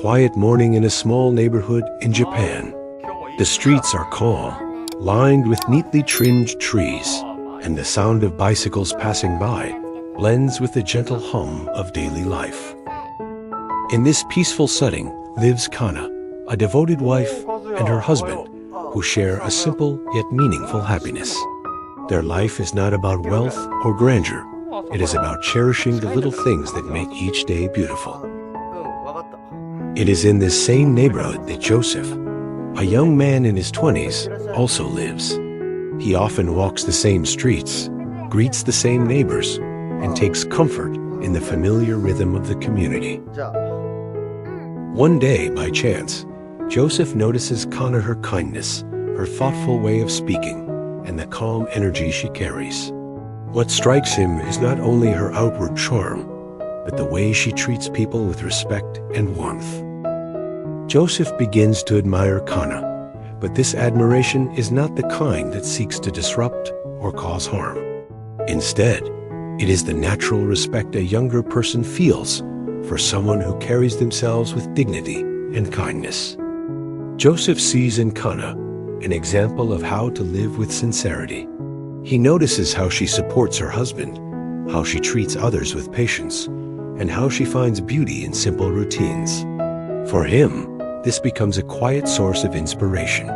quiet morning in a small neighborhood in Japan. The streets are calm, lined with neatly trimmed trees, and the sound of bicycles passing by blends with the gentle hum of daily life. In this peaceful setting lives Kana, a devoted wife, and her husband, who share a simple yet meaningful happiness. Their life is not about wealth or grandeur. It is about cherishing the little things that make each day beautiful. It is in this same neighborhood that Joseph, a young man in his 20s, also lives. He often walks the same streets, greets the same neighbors, and takes comfort in the familiar rhythm of the community. One day, by chance, Joseph notices Kana, her kindness, her thoughtful way of speaking, and the calm energy she carries. What strikes him is not only her outward charm, but the way she treats people with respect and warmth. Joseph begins to admire Kana, but this admiration is not the kind that seeks to disrupt or cause harm. Instead, it is the natural respect a younger person feels for someone who carries themselves with dignity and kindness. Joseph sees in Kana an example of how to live with sincerity. He notices how she supports her husband, how she treats others with patience, and how she finds beauty in simple routines. For him, this becomes a quiet source of inspiration.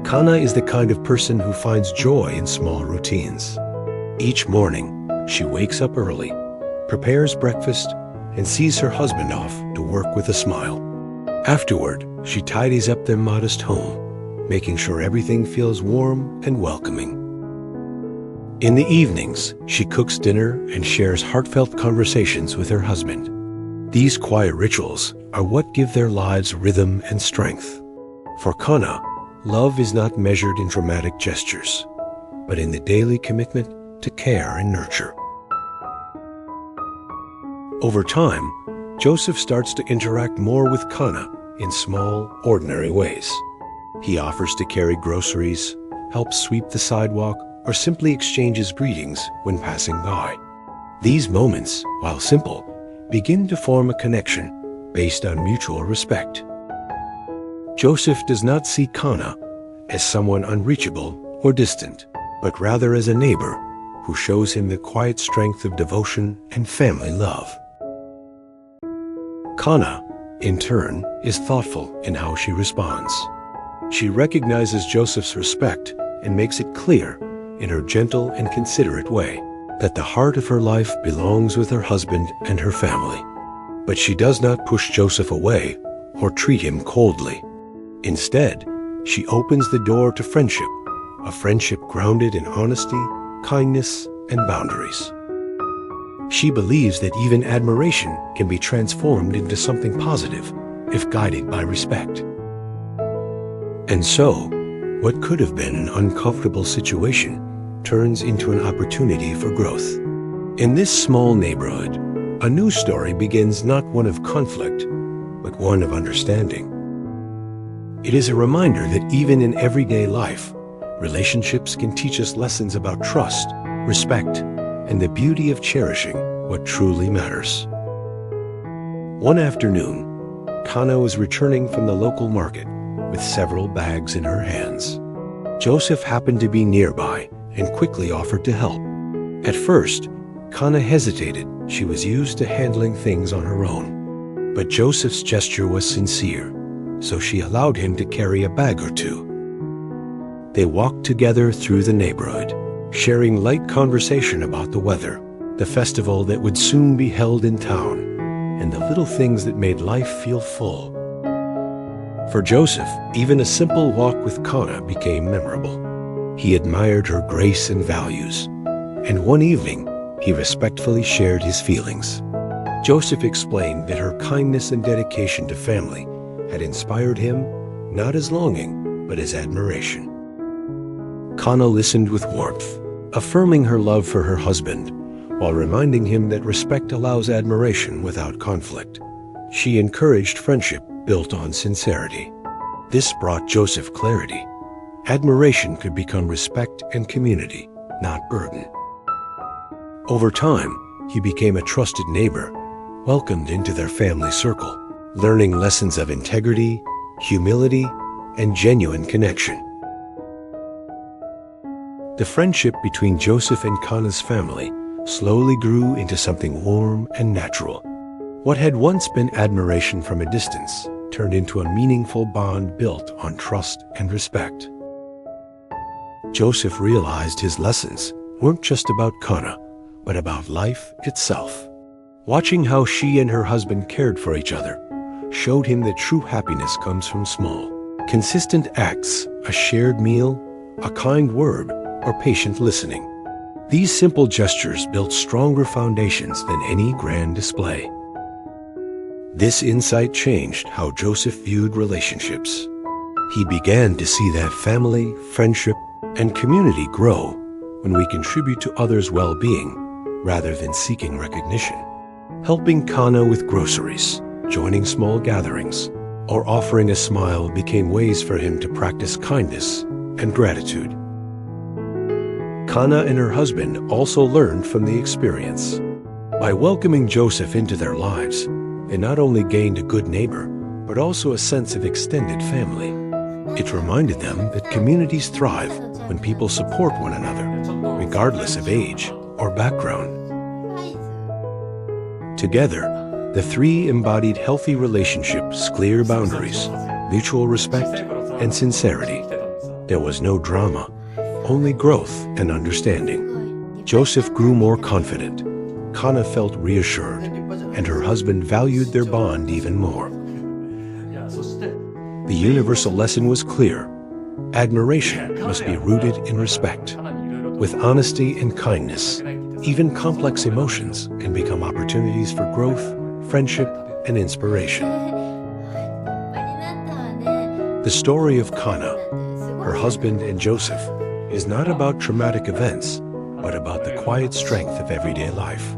Kana is the kind of person who finds joy in small routines. Each morning, she wakes up early, prepares breakfast, and sees her husband off to work with a smile. Afterward, she tidies up their modest home, making sure everything feels warm and welcoming. In the evenings, she cooks dinner and shares heartfelt conversations with her husband. These quiet rituals are what give their lives rhythm and strength. For Kana, love is not measured in dramatic gestures, but in the daily commitment to care and nurture. Over time, Joseph starts to interact more with Kana in small, ordinary ways. He offers to carry groceries, helps sweep the sidewalk, or simply exchanges greetings when passing by. These moments, while simple, begin to form a connection based on mutual respect. Joseph does not see Kana as someone unreachable or distant, but rather as a neighbor who shows him the quiet strength of devotion and family love. Kana, in turn, is thoughtful in how she responds. She recognizes Joseph's respect and makes it clear in her gentle and considerate way that the heart of her life belongs with her husband and her family. But she does not push Joseph away or treat him coldly. Instead, she opens the door to friendship, a friendship grounded in honesty, kindness, and boundaries. She believes that even admiration can be transformed into something positive if guided by respect. And so, what could have been an uncomfortable situation turns into an opportunity for growth. In this small neighborhood, a new story begins, not one of conflict, but one of understanding. It is a reminder that even in everyday life, relationships can teach us lessons about trust, respect, and the beauty of cherishing what truly matters. One afternoon, Kana was returning from the local market with several bags in her hands. Joseph happened to be nearby and quickly offered to help. At first, Kana hesitated. She was used to handling things on her own. But Joseph's gesture was sincere, so she allowed him to carry a bag or two. They walked together through the neighborhood, sharing light conversation about the weather, the festival that would soon be held in town, and the little things that made life feel full. For Joseph, even a simple walk with Kana became memorable. He admired her grace and values, and one evening, he respectfully shared his feelings. Joseph explained that her kindness and dedication to family had inspired him not as longing, but as admiration. Kana listened with warmth, affirming her love for her husband, while reminding him that respect allows admiration without conflict. She encouraged friendship built on sincerity. This brought Joseph clarity. Admiration could become respect and community, not burden. Over time, he became a trusted neighbor, welcomed into their family circle, learning lessons of integrity, humility, and genuine connection. The friendship between Joseph and Kana's family slowly grew into something warm and natural. What had once been admiration from a distance turned into a meaningful bond built on trust and respect. Joseph realized his lessons weren't just about Kana, but about life itself. Watching how she and her husband cared for each other showed him that true happiness comes from small, consistent acts, a shared meal, a kind word, or patient listening. These simple gestures built stronger foundations than any grand display. This insight changed how Joseph viewed relationships. He began to see that family, friendship, and community grow when we contribute to others' well-being rather than seeking recognition. Helping Kana with groceries, joining small gatherings, or offering a smile became ways for him to practice kindness and gratitude. Kana and her husband also learned from the experience. By welcoming Joseph into their lives, they not only gained a good neighbor, but also a sense of extended family. It reminded them that communities thrive when people support one another, regardless of age or background. Together, the three embodied healthy relationships, clear boundaries, mutual respect, and sincerity. There was no drama, only growth and understanding. Joseph grew more confident. Kana felt reassured, and her husband valued their bond even more. The universal lesson was clear. Admiration must be rooted in respect. With honesty and kindness, even complex emotions can become opportunities for growth, friendship, and inspiration. The story of Kana, her husband, and Joseph is not about traumatic events, but about the quiet strength of everyday life.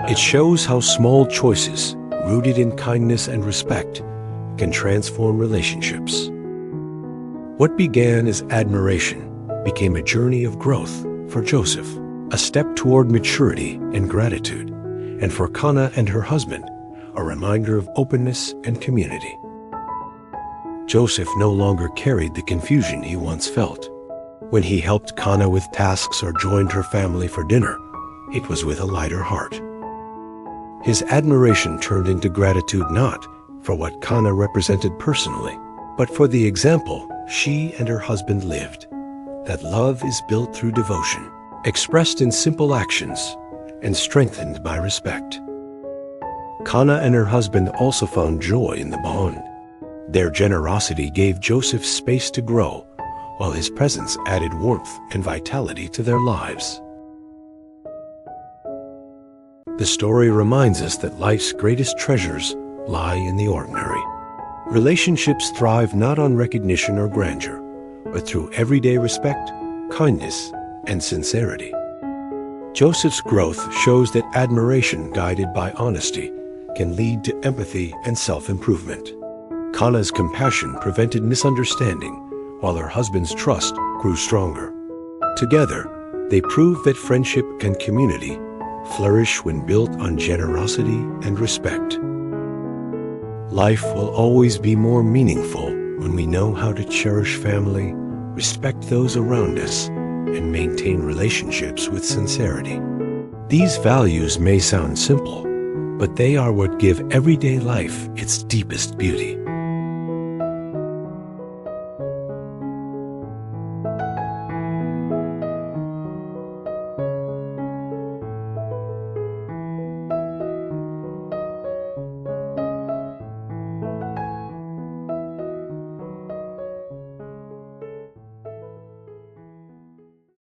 It shows how small choices, rooted in kindness and respect, can transform relationships. What began as admiration became a journey of growth for Joseph, a step toward maturity and gratitude, and for Kana and her husband, a reminder of openness and community. Joseph no longer carried the confusion he once felt. When he helped Kana with tasks or joined her family for dinner, it was with a lighter heart. His admiration turned into gratitude not for what Kana represented personally, but for the example she and her husband lived, that love is built through devotion, expressed in simple actions, and strengthened by respect. Kana and her husband also found joy in the bond. Their generosity gave Joseph space to grow, while his presence added warmth and vitality to their lives. The story reminds us that life's greatest treasures lie in the ordinary. Relationships thrive not on recognition or grandeur, but through everyday respect, kindness, and sincerity. Joseph's growth shows that admiration guided by honesty can lead to empathy and self-improvement. Kana's compassion prevented misunderstanding, while her husband's trust grew stronger. Together, they proved that friendship and community flourish when built on generosity and respect. Life will always be more meaningful when we know how to cherish family, respect those around us, and maintain relationships with sincerity. These values may sound simple, but they are what give everyday life its deepest beauty.